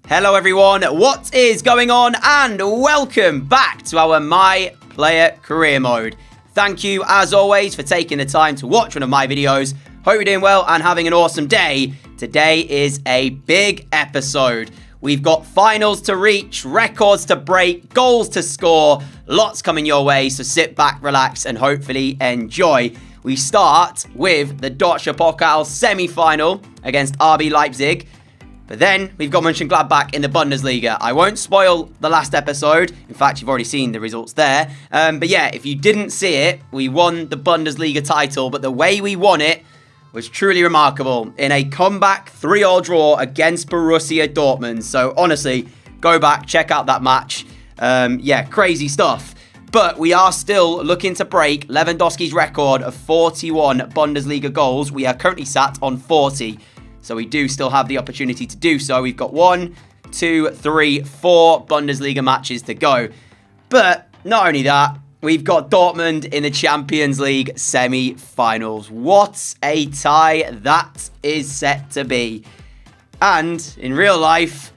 Hello everyone, what is going on? And welcome back to our My Player Career Mode. Thank you as always for taking the time to watch one of my videos. Hope you're doing well and having an awesome day. Today is a big episode. We've got finals to reach, records to break, goals to score, lots coming your way, so sit back, relax and hopefully enjoy. We start with the Deutsche Pokal semi-final against RB Leipzig. But then we've got Mönchengladbach in the Bundesliga. I won't spoil the last episode. In fact, you've already seen the results there. But yeah, if you didn't see it, we won the Bundesliga title. But the way we won it was truly remarkable in a comeback 3-3 draw against Borussia Dortmund. So honestly, go back, check out that match. Yeah, crazy stuff. But we are still looking to break Lewandowski's record of 41 Bundesliga goals. We are currently sat on 40. So we do still have the opportunity to do so. We've got 4 Bundesliga matches to go. But not only that, we've got Dortmund in the Champions League semi-finals. What a tie that is set to be. And in real life,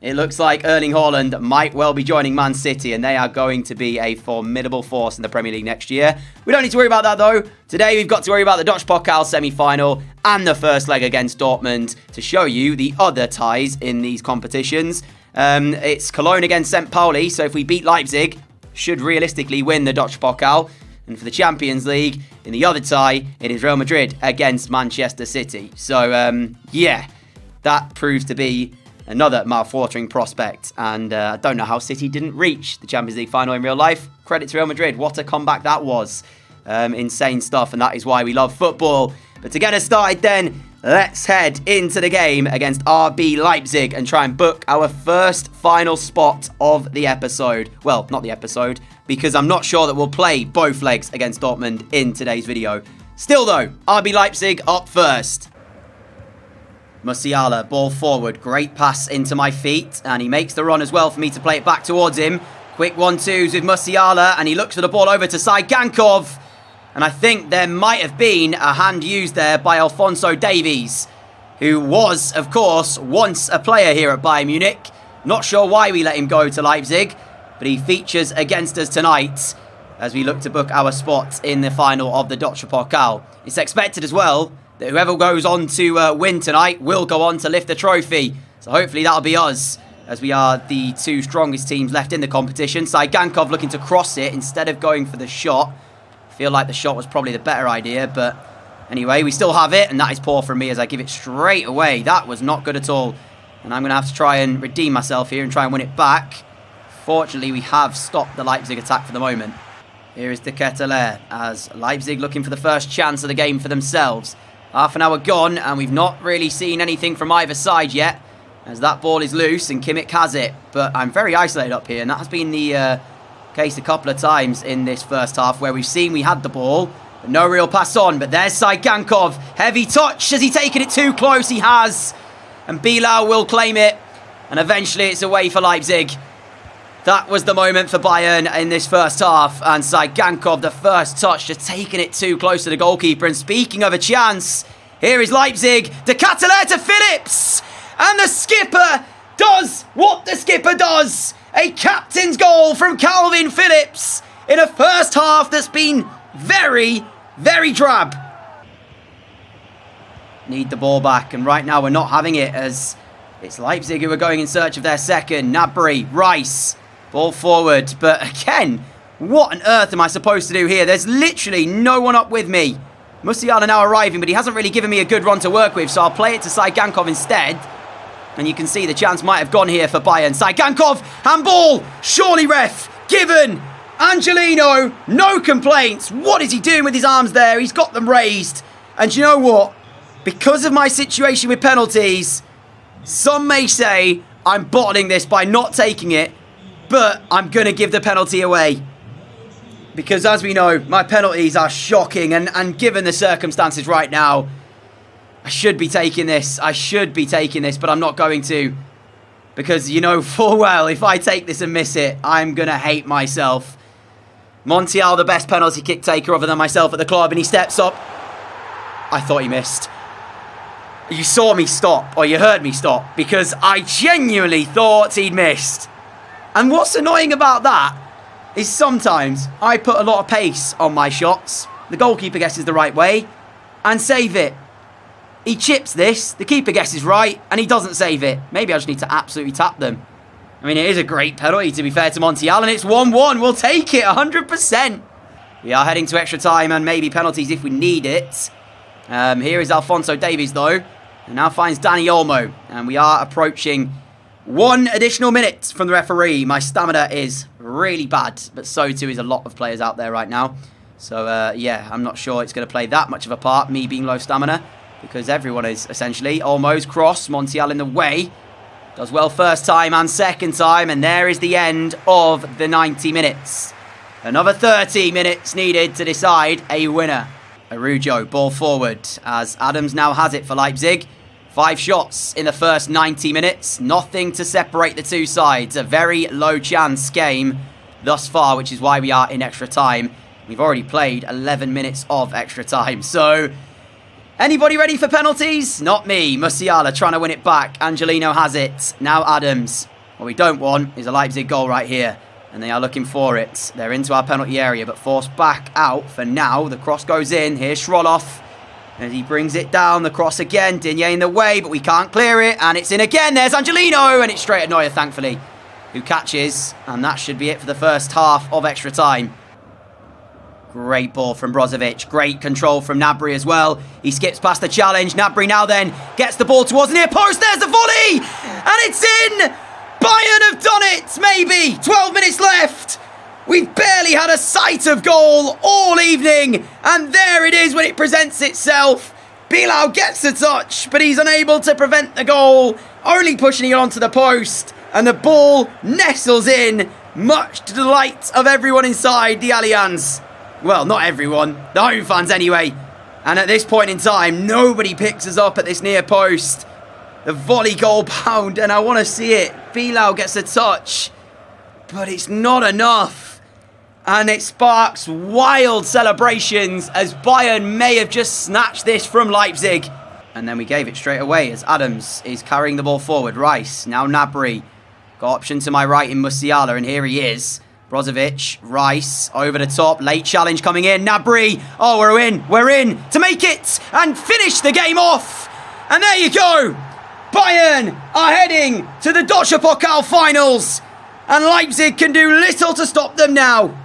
it looks like Erling Haaland might well be joining Man City, and they are going to be a formidable force in the Premier League next year. We don't need to worry about that, though. Today, we've got to worry about the Deutsche Pokal semi-final and the first leg against Dortmund to show you the other ties in these competitions. It's Cologne against St. Pauli, so if we beat Leipzig, should realistically win the Deutsche Pokal. And for the Champions League, in the other tie, it is Real Madrid against Manchester City. So, yeah, that proves to be another mouth-watering prospect, and I don't know how City didn't reach the Champions League final in real life. Credit to Real Madrid. What a comeback that was. Insane stuff, and that is why we love football. But to get us started then, let's head into the game against RB Leipzig and try and book our first final spot of the episode. Well, not the episode, because I'm not sure that we'll play both legs against Dortmund in today's video. Still though, RB Leipzig up first. Musiala, ball forward, great pass into my feet, and he makes the run as well for me to play it back towards him. Quick 1-2s with Musiala, and he looks for the ball over to Saigankov, and I think there might have been a hand used there by Alphonso Davies, who was, of course, once a player here at Bayern Munich. Not sure why we let him go to Leipzig, but he features against us tonight as we look to book our spot in the final of the Deutsche Pokal. It's expected as well that whoever goes on to win tonight will go on to lift the trophy. So hopefully that'll be us, as we are the two strongest teams left in the competition. Saigankov looking to cross it instead of going for the shot. I feel like the shot was probably the better idea, but anyway, we still have it, and that is poor from me as I give it straight away. That was not good at all, and I'm going to have to try and redeem myself here and try and win it back. Fortunately, we have stopped the Leipzig attack for the moment. Here is De Ketelaere, as Leipzig looking for the first chance of the game for themselves. Half an hour gone, and we've not really seen anything from either side yet, as that ball is loose and Kimmich has it. But I'm very isolated up here, and that has been the case a couple of times in this first half, where we've seen we had the ball, but no real pass on. But there's Saigankov, heavy touch. Has he taken it too close? He has, and Bilal will claim it, and eventually it's away for Leipzig. That was the moment for Bayern in this first half, and Saigankov, the first touch, just taking it too close to the goalkeeper. And speaking of a chance, here is Leipzig. De Ketelaere to Phillips, and the skipper does what the skipper does. A captain's goal from Calvin Phillips in a first half that's been very, very drab. Need the ball back, and right now we're not having it, as it's Leipzig who are going in search of their second. Gnabry, Rice, ball forward, but again, what on earth am I supposed to do here? There's literally no one up with me. Musiala now arriving, but he hasn't really given me a good run to work with, so I'll play it to Saigankov instead. And you can see the chance might have gone here for Bayern. Saigankov, handball, surely ref, given. Angelino, no complaints. What is he doing with his arms there? He's got them raised. And you know what? Because of my situation with penalties, some may say I'm bottling this by not taking it, but I'm going to give the penalty away. Because as we know, my penalties are shocking, and given the circumstances right now, I should be taking this. But I'm not going to. Because you know full well, if I take this and miss it, I'm going to hate myself. Montiel, the best penalty kick taker other than myself at the club, and he steps up. I thought he missed. You saw me stop, or you heard me stop, because I genuinely thought he'd missed. And what's annoying about that is sometimes I put a lot of pace on my shots. The goalkeeper guesses the right way and save it. He chips this, the keeper guesses right, and he doesn't save it. Maybe I just need to absolutely tap them. I mean, it is a great penalty, to be fair to Montiel, and it's 1-1. We'll take it, 100%. We are heading to extra time and maybe penalties if we need it. Here is Alphonso Davies, though, and now finds Dani Olmo. And we are approaching 1 additional minute from the referee. My stamina is really bad, but so too is a lot of players out there right now. So, yeah, I'm not sure it's going to play that much of a part, me being low stamina, because everyone is, essentially. Olmo's cross, Montiel in the way. Does well first time and second time, and there is the end of the 90 minutes. Another 30 minutes needed to decide a winner. Arujo, ball forward, as Adams now has it for Leipzig. 5 shots in the first 90 minutes. Nothing to separate the two sides. A very low chance game thus far, which is why we are in extra time. We've already played 11 minutes of extra time. So, anybody ready for penalties? Not me. Musiala trying to win it back. Angelino has it. Now Adams. What we don't want is a Leipzig goal right here. And they are looking for it. They're into our penalty area, but forced back out for now. The cross goes in. Here's Schroloff. And he brings it down. The cross again. Digne in the way, but we can't clear it. And it's in again. There's Angelino. And it's straight at Neuer, thankfully, who catches. And that should be it for the first half of extra time. Great ball from Brozovic. Great control from Gnabry as well. He skips past the challenge. Gnabry now then gets the ball towards the near post. There's the volley. And it's in. Bayern have done it. Maybe. 12 minutes left. We've barely had a sight of goal all evening. And there it is when it presents itself. Bilal gets the touch, but he's unable to prevent the goal. Only pushing it onto the post. And the ball nestles in, much to the delight of everyone inside the Allianz. Well, not everyone. The home fans anyway. And at this point in time, nobody picks us up at this near post. The volley goal pound, and I want to see it. Bilal gets a touch, but it's not enough. And it sparks wild celebrations as Bayern may have just snatched this from Leipzig. And then we gave it straight away as Adams is carrying the ball forward. Rice, now Gnabry. Got option to my right in Musiala, and here he is. Brozovic, Rice, over the top, late challenge coming in, Gnabry, oh we're in, to make it, and finish the game off, and there you go, Bayern are heading to the Deutsche Pokal finals, and Leipzig can do little to stop them now.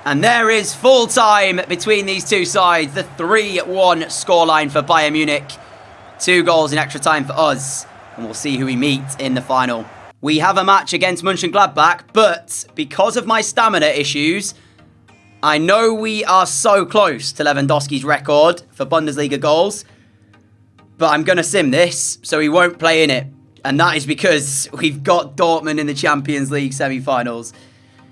And there is full time between these two sides, the 3-1 scoreline for Bayern Munich, 2 goals in extra time for us, and we'll see who we meet in the final. We have a match against Mönchengladbach, but because of my stamina issues, I know we are so close to Lewandowski's record for Bundesliga goals, but I'm going to sim this, so he won't play in it. And that is because we've got Dortmund in the Champions League semi-finals.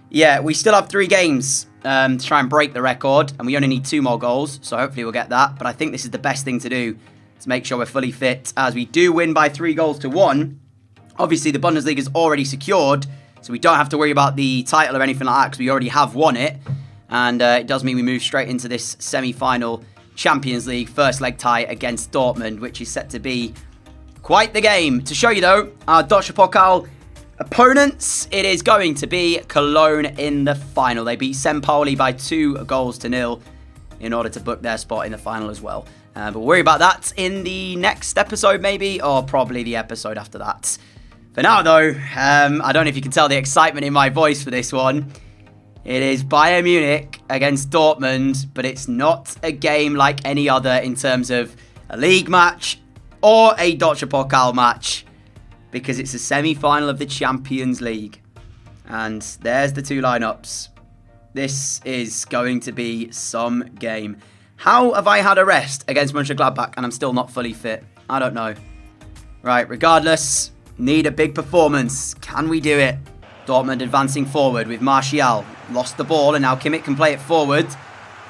Yeah, we still have 3 games to try and break the record, and we only need 2 more goals, so hopefully we'll get that. But I think this is the best thing to do to make sure we're fully fit, as we do win by 3-1. Obviously, the Bundesliga is already secured, so we don't have to worry about the title or anything like that, because we already have won it. And it does mean we move straight into this semi-final Champions League first leg tie against Dortmund, which is set to be quite the game. To show you, though, our Deutsche Pokal opponents, it is going to be Cologne in the final. They beat St. Pauli by 2-0 in order to book their spot in the final as well. But we'll worry about that in the next episode, maybe, or probably the episode after that. For now, though, I don't know if you can tell the excitement in my voice for this one. It is Bayern Munich against Dortmund, but it's not a game like any other in terms of a league match or a Deutsche Pokal match, because it's a semi-final of the Champions League. And there's the 2 lineups. This is going to be some game. How have I had a rest against Mönchengladbach and I'm still not fully fit? I don't know. Right, regardless, need a big performance. Can we do it? Dortmund advancing forward with Martial. Lost the ball and now Kimmich can play it forward.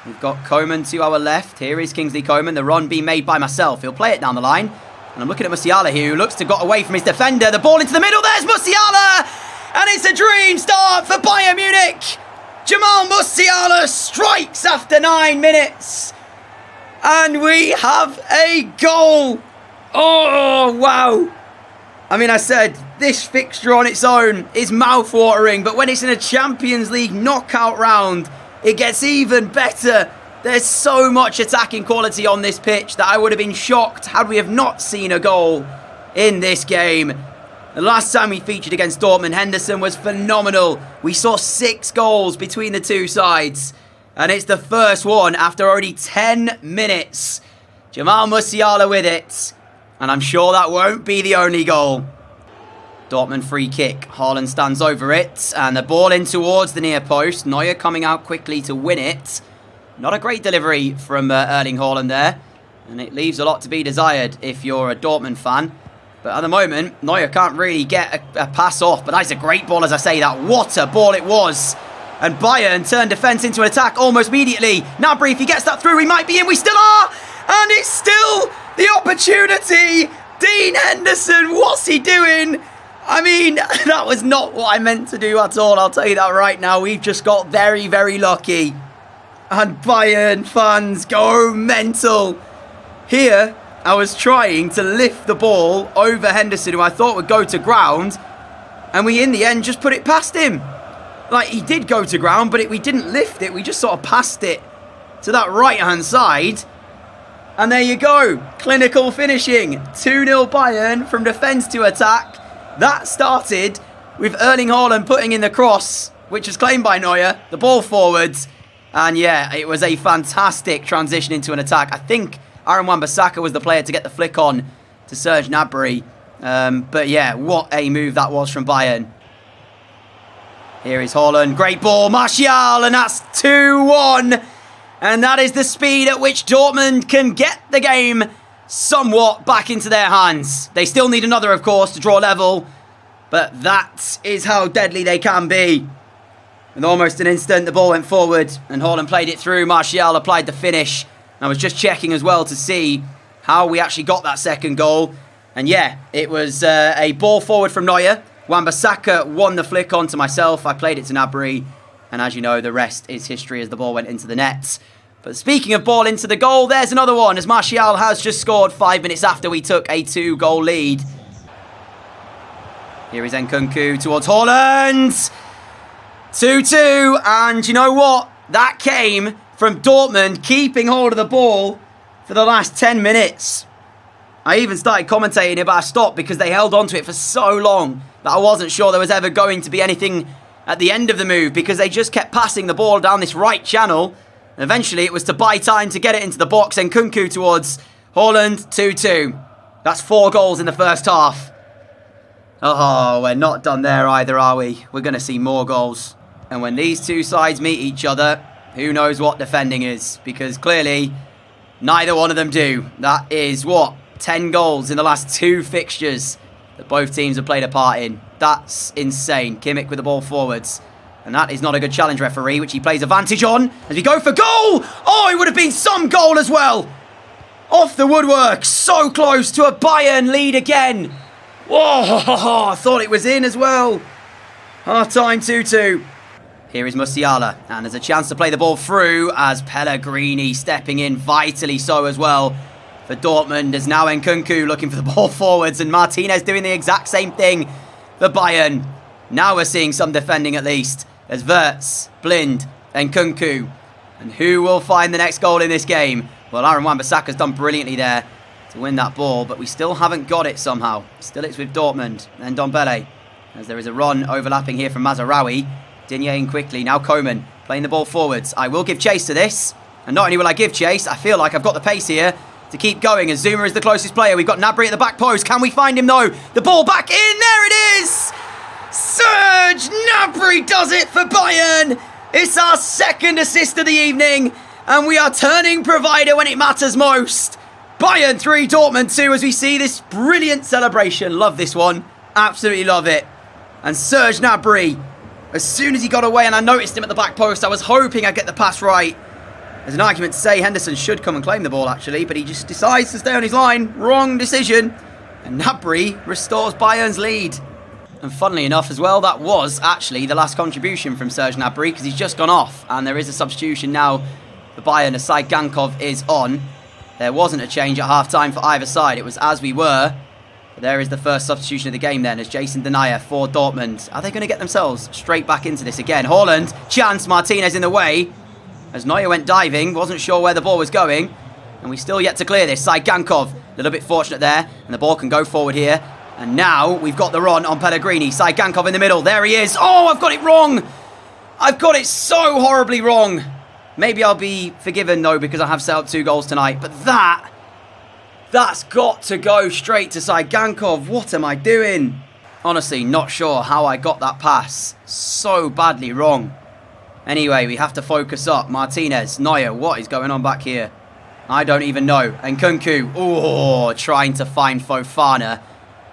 We've got Coman to our left. Here is Kingsley Coman. The run being made by myself. He'll play it down the line. And I'm looking at Musiala here, who looks to have got away from his defender. The ball into the middle. There's Musiala! And it's a dream start for Bayern Munich. Jamal Musiala strikes after 9 minutes. And we have a goal. Oh, wow. I mean, I said this fixture on its own is mouth-watering, but when it's in a Champions League knockout round, it gets even better. There's so much attacking quality on this pitch that I would have been shocked had we have not seen a goal in this game. The last time we featured against Dortmund, Henderson was phenomenal. We saw 6 goals between the two sides. And it's the first one after already 10 minutes. Jamal Musiala with it. And I'm sure that won't be the only goal. Dortmund free kick. Haaland stands over it. And the ball in towards the near post. Neuer coming out quickly to win it. Not a great delivery from Erling Haaland there. And it leaves a lot to be desired if you're a Dortmund fan. But at the moment, Neuer can't really get a pass off. But that's a great ball, as I say that. What a ball it was. And Bayern turned defence into an attack almost immediately. Gnabry, if he gets that through, we might be in. We still are. And it's still the opportunity. Dean Henderson, what's he doing? I mean, that was not what I meant to do at all. I'll tell you that right now. We've just got very, very lucky. And Bayern fans go mental. Here, I was trying to lift the ball over Henderson, who I thought would go to ground. And we, in the end, just put it past him. Like, he did go to ground, but we didn't lift it. We just sort of passed it to that right-hand side. And there you go. Clinical finishing. 2-0 Bayern from defence to attack. That started with Erling Haaland putting in the cross, which was claimed by Neuer. The ball forwards. And yeah, it was a fantastic transition into an attack. I think Aaron Wan-Bissaka was the player to get the flick on to Serge Gnabry. But yeah, what a move that was from Bayern. Here is Haaland, great ball, Martial, and that's 2-1. And that is the speed at which Dortmund can get the game somewhat back into their hands. They still need another, of course, to draw level. But that is how deadly they can be. In almost an instant, the ball went forward and Haaland played it through. Martial applied the finish. I was just checking as well to see how we actually got that second goal. And yeah, it was a ball forward from Neuer. Wan-Bissaka won the flick on to myself. I played it to Gnabry. And as you know, the rest is history as the ball went into the nets. But speaking of ball into the goal, there's another one as Martial has just scored 5 minutes after we took a 2-goal lead. Here is Nkunku towards Haaland. 2-2. And you know what? That came from Dortmund keeping hold of the ball for the last 10 minutes. I even started commentating about a stop because they held on to it for so long that I wasn't sure there was ever going to be anything at the end of the move because they just kept passing the ball down this right channel. And eventually it was to buy time to get it into the box. Nkunku towards Haaland, 2-2. That's 4 goals in the first half. Oh, we're not done there either, are we? We're going to see more goals. And when these two sides meet each other, who knows what defending is? Because clearly, neither one of them do. That is, what, 10 goals in the last 2 fixtures that both teams have played a part in. That's insane. Kimmich with the ball forwards. And that is not a good challenge referee, which he plays advantage on. As we go for goal! Oh, it would have been some goal as well. Off the woodwork. So close to a Bayern lead again. Whoa, I thought it was in as well. Half-time 2-2. Here is Musiala, and there's a chance to play the ball through as Pellegrini stepping in, vitally so as well for Dortmund. As now Nkunku looking for the ball forwards, and Martinez doing the exact same thing for Bayern. Now we're seeing some defending at least, as Wirtz, Blind, Nkunku. And who will find the next goal in this game? Well, Aaron Wan-Bissaka's done brilliantly there to win that ball, but we still haven't got it somehow. Still it's with Dortmund, then Ndombele, as there is a run overlapping here from Mazraoui. Digne in quickly, now Coman playing the ball forwards. I will give chase to this, and not only will I give chase, I feel like I've got the pace here to keep going as Zuma is the closest player. We've got Gnabry at the back post. Can we find him though? The ball back in, there it is! Serge Gnabry does it for Bayern! It's our second assist of the evening, and we are turning provider when it matters most. Bayern 3, Dortmund 2 as we see this brilliant celebration. Love this one. Absolutely love it. And Serge Gnabry, as soon as he got away and I noticed him at the back post, I was hoping I'd get the pass right. There's an argument to say Henderson should come and claim the ball actually, but he just decides to stay on his line. Wrong decision. And Gnabry restores Bayern's lead. And funnily enough as well, that was actually the last contribution from Serge Gnabry because he's just gone off. And there is a substitution now for Bayern as Gankov is on. there wasn't a change at half-time for either side. It was as we were. But there is the first substitution of the game then, as Jason Denayer for Dortmund. Are they going to get themselves straight back into this again? Haaland, chance, Martinez in the way. As Neuer went diving, wasn't sure where the ball was going. And we still yet to clear this. Saigankov, a little bit fortunate there. And the ball can go forward here. And now we've got the run on Pellegrini. Saigankov in the middle. There he is. Oh, I've got it wrong. I've got it so horribly wrong. Maybe I'll be forgiven, though, because I have set up 2 goals tonight. But that's got to go straight to Saigankov. What am I doing? Honestly, not sure how I got that pass. So badly wrong. Anyway, we have to focus up. Martinez, Neuer, what is going on back here? I don't even know. And Kunku, oh, trying to find Fofana,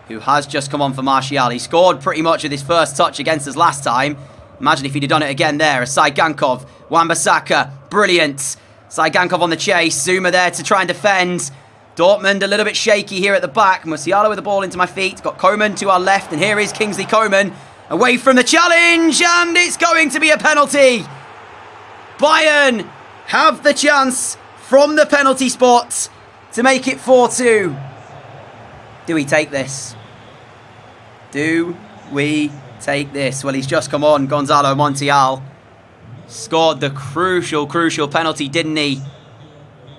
who has just come on for Martial. He scored pretty much with his first touch against us last time. Imagine if he'd have done it again there. Saigankov, Wan-Bissaka, brilliant. Saigankov on the chase. Zuma there to try and defend. Dortmund a little bit shaky here at the back. Musiala with the ball into my feet. Got Coman to our left, and here is Kingsley Coman. Away from the challenge, and it's going to be a penalty. Bayern have the chance from the penalty spot to make it 4-2. Do we take this? Do we take this? Well, he's just come on. Gonzalo Montiel scored the crucial penalty, didn't he?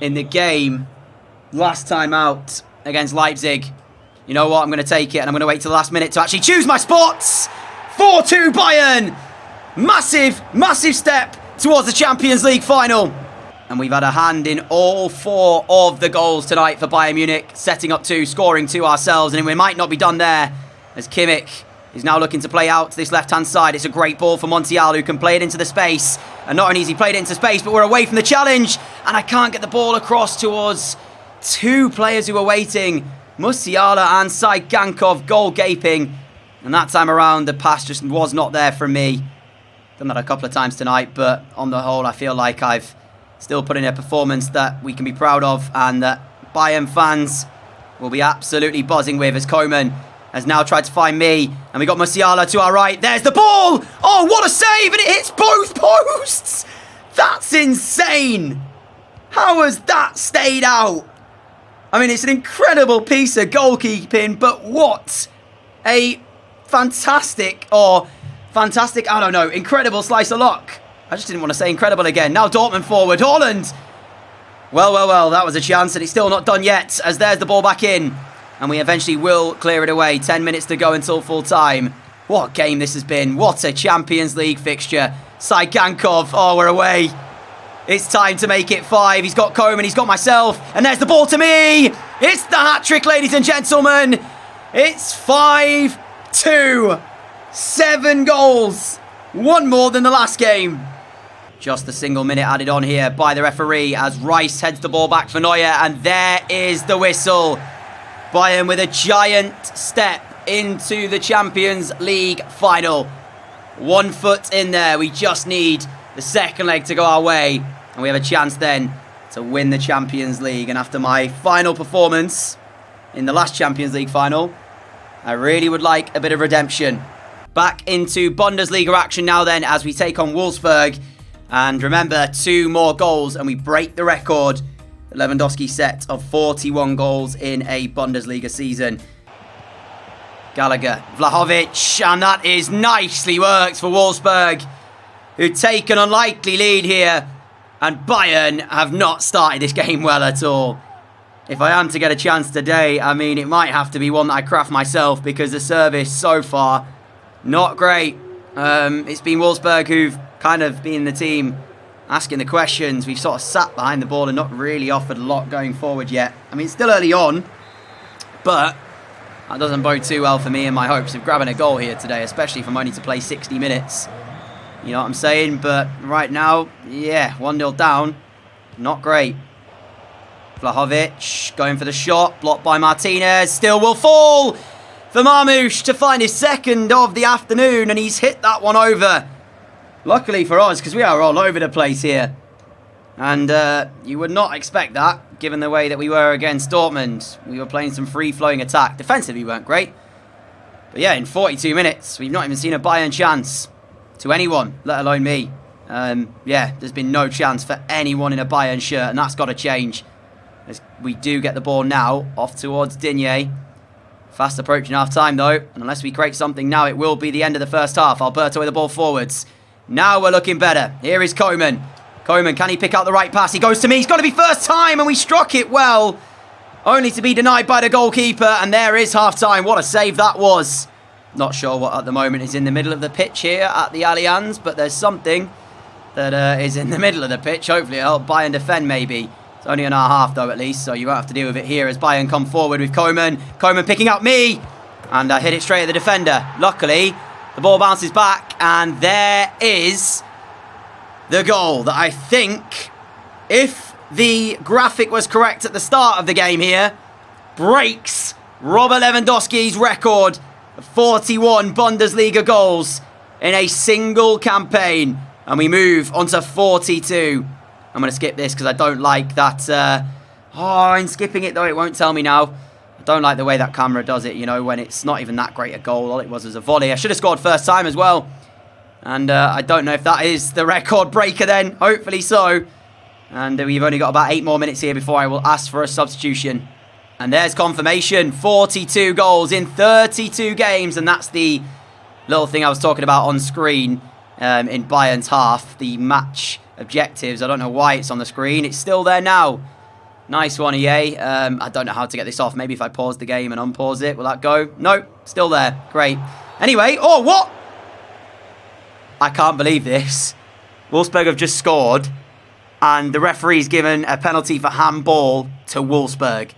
In the game last time out against Leipzig. You know what? I'm going to take it, and I'm going to wait till the last minute to actually choose my spots. 4-2 Bayern. Massive step towards the Champions League final. And we've had a hand in all 4 of the goals tonight for Bayern Munich, setting up 2, scoring 2 ourselves, and we might not be done there, as Kimmich is now looking to play out to this left-hand side. It's a great ball for Montiel, who can play it into the space. And not only has he played it into space, but we're away from the challenge, and I can't get the ball across towards 2 players who are waiting. Musiala and Saigankov goal gaping. And that time around, the pass just was not there from me. Done that a couple of times tonight, but on the whole, I feel like I've still put in a performance that we can be proud of, and that Bayern fans will be absolutely buzzing with, as Coman has now tried to find me. And we got Musiala to our right. There's the ball! Oh, what a save! And it hits both posts! That's insane! How has that stayed out? I mean, it's an incredible piece of goalkeeping, but what a fantastic, I don't know, incredible slice of luck. I just didn't want to say incredible again. Now Dortmund forward. Haaland! Well, that was a chance, and it's still not done yet, as there's the ball back in. And we eventually will clear it away. 10 minutes to go until full time. What game this has been. What a Champions League fixture. Saigankov, oh, we're away. It's time to make it 5. He's got Coman, he's got myself, and there's the ball to me. It's the hat-trick, ladies and gentlemen. It's 5-2. 7 goals. 1 more than the last game. Just a single minute added on here by the referee as Rice heads the ball back for Neuer, and there is the whistle. Bayern with a giant step into the Champions League final. 1 foot in there. We just need the second leg to go our way, and we have a chance then to win the Champions League. And after my final performance in the last Champions League final, I really would like a bit of redemption. Back into Bundesliga action now then, as we take on Wolfsburg. And remember, 2 more goals and we break the record, the Lewandowski set of 41 goals in a Bundesliga season. Gallagher, Vlahovic, and that is nicely worked for Wolfsburg, who take an unlikely lead here. And Bayern have not started this game well at all. If I am to get a chance today, I mean, it might have to be one that I craft myself, because the service so far, not great. It's been Wolfsburg who've kind of been the team asking the questions. We've sort of sat behind the ball and not really offered a lot going forward yet. I mean, it's still early on, but that doesn't bode too well for me and my hopes of grabbing a goal here today, especially if I'm only to play 60 minutes. You know what I'm saying? But right now, yeah, 1-0 down. Not great. Vlahovic going for the shot, blocked by Martinez. Still will fall for Marmoush to find his second of the afternoon, and he's hit that one over. Luckily for us, because we are all over the place here. And you would not expect that, given the way that we were against Dortmund. We were playing some free-flowing attack. Defensively, we weren't great. But yeah, in 42 minutes, we've not even seen a Bayern chance to anyone, let alone me. Yeah, there's been no chance for anyone in a Bayern shirt, and that's got to change. As we do get the ball now. Off towards Digne. Fast approaching half-time, though. And unless we create something now, it will be the end of the first half. Alberto with the ball forwards. Now we're looking better. Here is Koeman. Koeman, can he pick out the right pass? He goes to me. He's got to be first time, and we struck it well. Only to be denied by the goalkeeper, and there is half-time. What a save that was. Not sure what at the moment is in the middle of the pitch here at the Allianz, but there's something that is in the middle of the pitch. Hopefully it'll help Bayern defend, maybe. It's only an hour and a half, though, at least, so you won't have to deal with it here as Bayern come forward with Koeman. Koeman picking out me, and I hit it straight at the defender. Luckily, the ball bounces back, and there is the goal that I think, if the graphic was correct at the start of the game here, breaks Robert Lewandowski's record of 41 Bundesliga goals in a single campaign. And we move on to 42. I'm going to skip this because I don't like that. I'm skipping it, though. It won't tell me now. I don't like the way that camera does it, you know, when it's not even that great a goal. All it was a volley. I should have scored first time as well. And I don't know if that is the record breaker then. Hopefully so. And we've only got about 8 more minutes here before I will ask for a substitution. And there's confirmation. 42 goals in 32 games. And that's the little thing I was talking about on screen in Bayern's half. The match objectives. I don't know why it's on the screen. It's still there now. Nice one, EA. I don't know how to get this off. Maybe if I pause the game and unpause it, will that go? No, still there. Great. Anyway, oh, what? I can't believe this. Wolfsburg have just scored. And the referee's given a penalty for handball to Wolfsburg.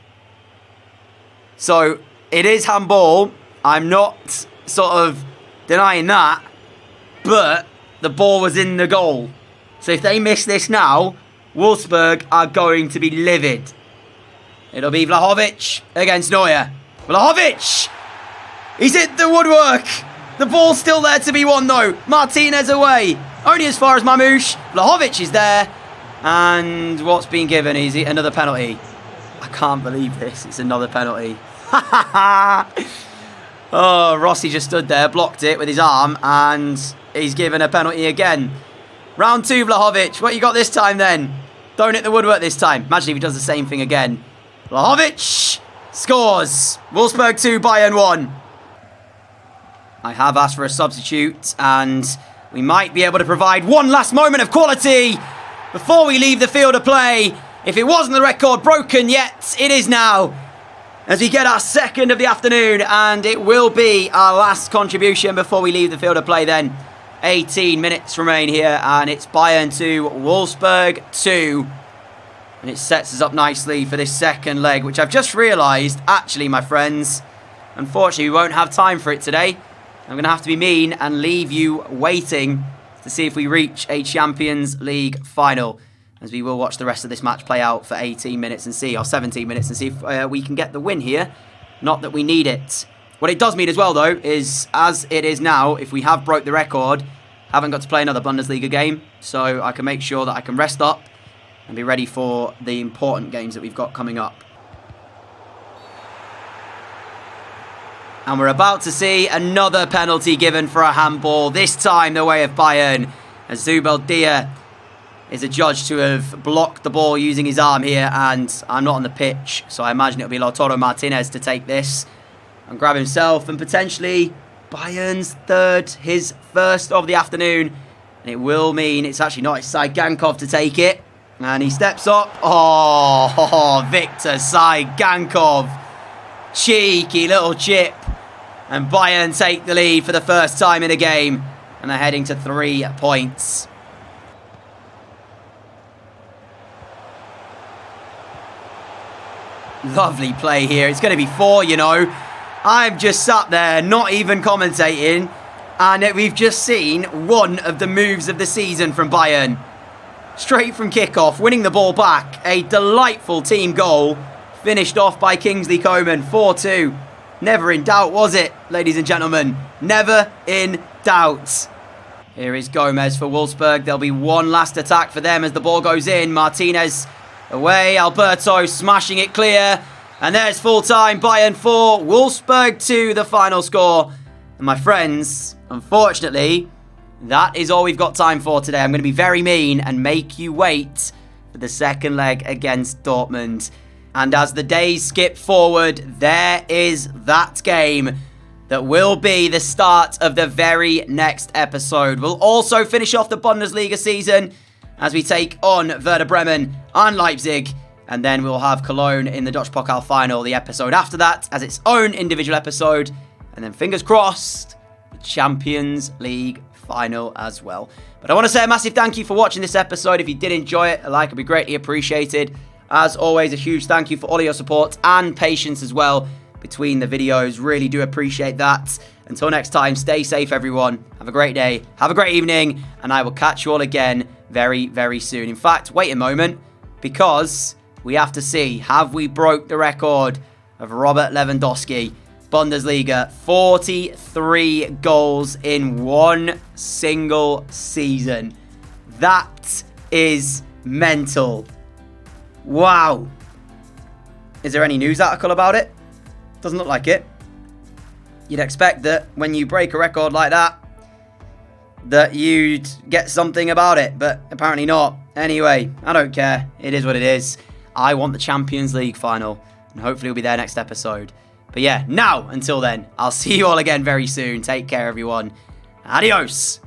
So, it is handball. I'm not sort of denying that. But the ball was in the goal. So if they miss this now, Wolfsburg are going to be livid. It'll be Vlahovic against Neuer. Vlahovic! He's hit the woodwork. The ball's still there to be won, though. Martinez away. Only as far as Mamouche. Vlahovic is there. And what's been given? Is it another penalty? I can't believe this. It's another penalty. Oh, Rossi just stood there, blocked it with his arm, and he's given a penalty again. Round 2, Vlahovic. What you got this time, then? Don't hit the woodwork this time. Imagine if he does the same thing again. Vlahovic scores. Wolfsburg 2, Bayern 1. I have asked for a substitute, and we might be able to provide one last moment of quality before we leave the field of play. If it wasn't the record broken yet, it is now. As we get our second of the afternoon, and it will be our last contribution before we leave the field of play then. 18 minutes remain here, and it's Bayern 2, Wolfsburg 2. And it sets us up nicely for this second leg, which I've just realised, actually, my friends, unfortunately, we won't have time for it today. I'm going to have to be mean and leave you waiting to see if we reach a Champions League final, as we will watch the rest of this match play out for 18 minutes and see, or 17 minutes, and see if we can get the win here. Not that we need it. What it does mean as well, though, is as it is now, if we have broke the record, haven't got to play another Bundesliga game, so I can make sure that I can rest up and be ready for the important games that we've got coming up. And we're about to see another penalty given for a handball, this time the way of Bayern, as Zubeldia is adjudged to have blocked the ball using his arm here, and I'm not on the pitch, so I imagine it'll be Lautaro Martinez to take this and grab himself, and potentially Bayern's third, his first of the afternoon. And it will mean it's actually not, it's Saigankov to take it. And he steps up. Oh, Victor Saigankov. Cheeky little chip. And Bayern take the lead for the first time in a game. And they're heading to 3 points. Lovely play here. It's going to be 4, you know. I've just sat there, not even commentating, and we've just seen one of the moves of the season from Bayern. Straight from kickoff, winning the ball back. A delightful team goal, finished off by Kingsley Coman, 4-2. Never in doubt, was it, ladies and gentlemen? Never in doubt. Here is Gomez for Wolfsburg. There'll be one last attack for them as the ball goes in. Martinez away, Alberto smashing it clear. And there's full-time, Bayern 4, Wolfsburg 2, the final score. And my friends, unfortunately, that is all we've got time for today. I'm going to be very mean and make you wait for the second leg against Dortmund. And as the days skip forward, there is that game that will be the start of the very next episode. We'll also finish off the Bundesliga season as we take on Werder Bremen and Leipzig. And then we'll have Cologne in the Dutch Pokal final, the episode after that, as its own individual episode. And then fingers crossed, the Champions League final as well. But I want to say a massive thank you for watching this episode. If you did enjoy it, a like would be greatly appreciated. As always, a huge thank you for all of your support and patience as well between the videos. Really do appreciate that. Until next time, stay safe, everyone. Have a great day. Have a great evening. And I will catch you all again very, very soon. In fact, wait a moment, because we have to see, have we broke the record of Robert Lewandowski? Bundesliga, 43 goals in one single season. That is mental. Wow. Is there any news article about it? Doesn't look like it. You'd expect that when you break a record like that, that you'd get something about it, but apparently not. Anyway, I don't care. It is what it is. I want the Champions League final, and hopefully we'll be there next episode. But yeah, now, until then, I'll see you all again very soon. Take care, everyone. Adios.